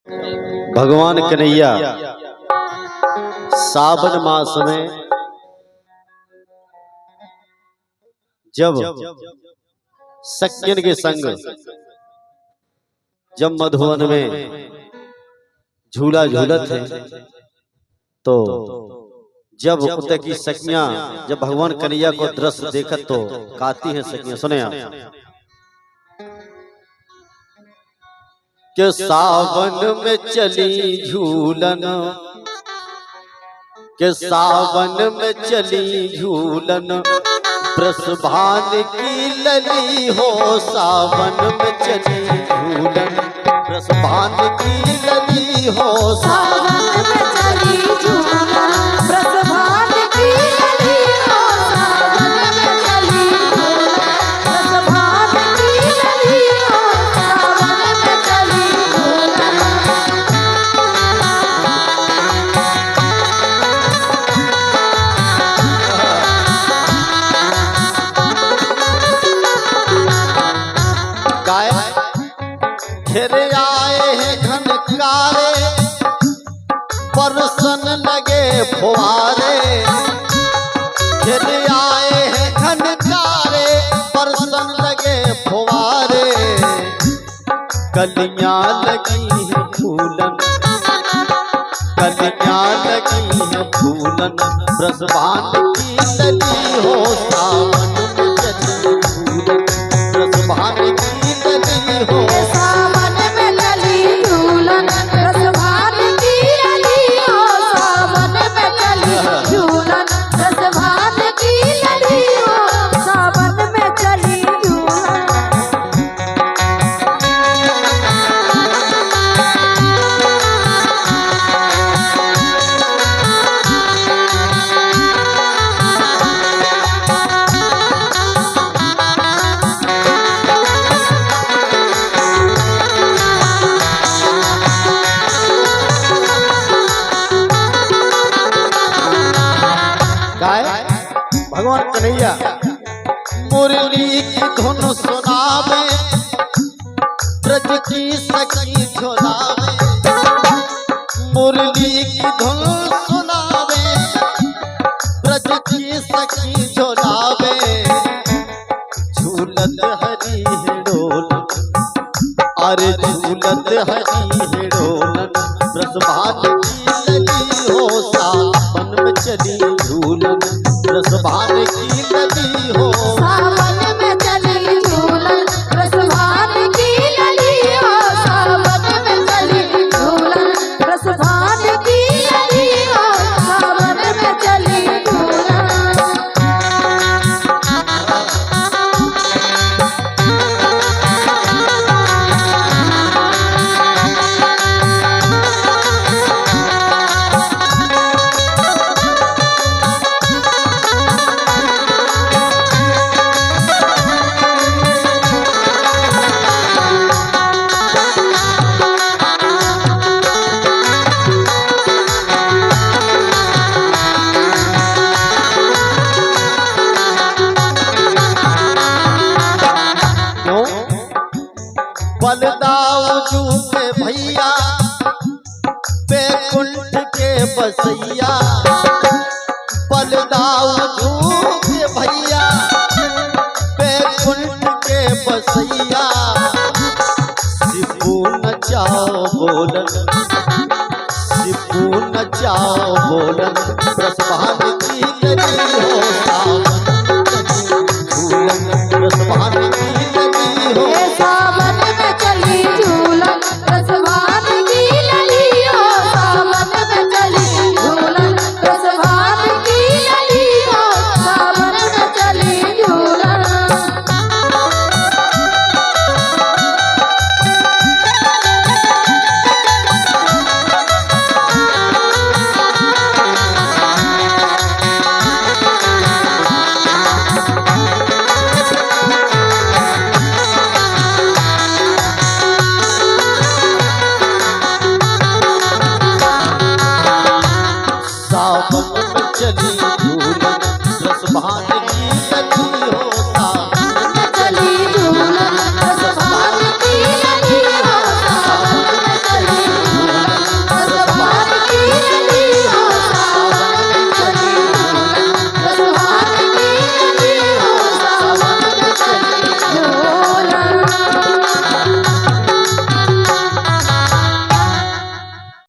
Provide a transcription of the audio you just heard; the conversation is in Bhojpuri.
भगवान कन्हैया सावन मास में जब सख्यन के संग जब मधुवन में झूला झूलत है तो जब उतर की सखियां जब भगवान कन्हैया को दृश्य देखत तो गाती हैं सखियां। सुने आप के सावन में चली झूलन, के सावन में चली झूलन, वृषभान की लली हो। सावन में चली झूलन, वृषभान की लली हो। सावन में चली झूलन, वृषभान की लली हो। सावन में चली झूलन, वृषभान की लली हो। सावन में चली गाय घेरे आए हैं घनकारे, परसन लगे फुहारे। घेरे आए हैं घनकारे, परसन लगे फुहारे। कलियां लगी हैं फूलन, कलियां लगी हैं फूलन, वृषभान की लली हो। सावन में चली झूलन, वृषभान की लली हो। सावन में चली झूलन, वृषभान की लली हो। सावन में चली झूलन, वृषभान की लली हो। सावन में चली झूलन। भगवान कन्हैया मुरली की धुन सुनावे, ब्रज की सखी झुलावे। मुरली की धुन सुनावे, ब्रज की सखी झुलावे। झूलत हरी है डोलन, अरे झूलत हरी है डोलन, वृषभान की लली हो। सावन में चली झूलन, वृषभान की लली हो। सावन में चली झूलन, वृषभान की लली हो। सावन में चली झूलन, वृषभान की लली हो। सावन में चली झूलन। बलदाऊ के भैया बैकुंठ के बसैया। बलदाऊ के भैया बैकुंठ के बसैया। सिपू नचाओ बोलन, सिपू नचाओ बोलन, वृषभान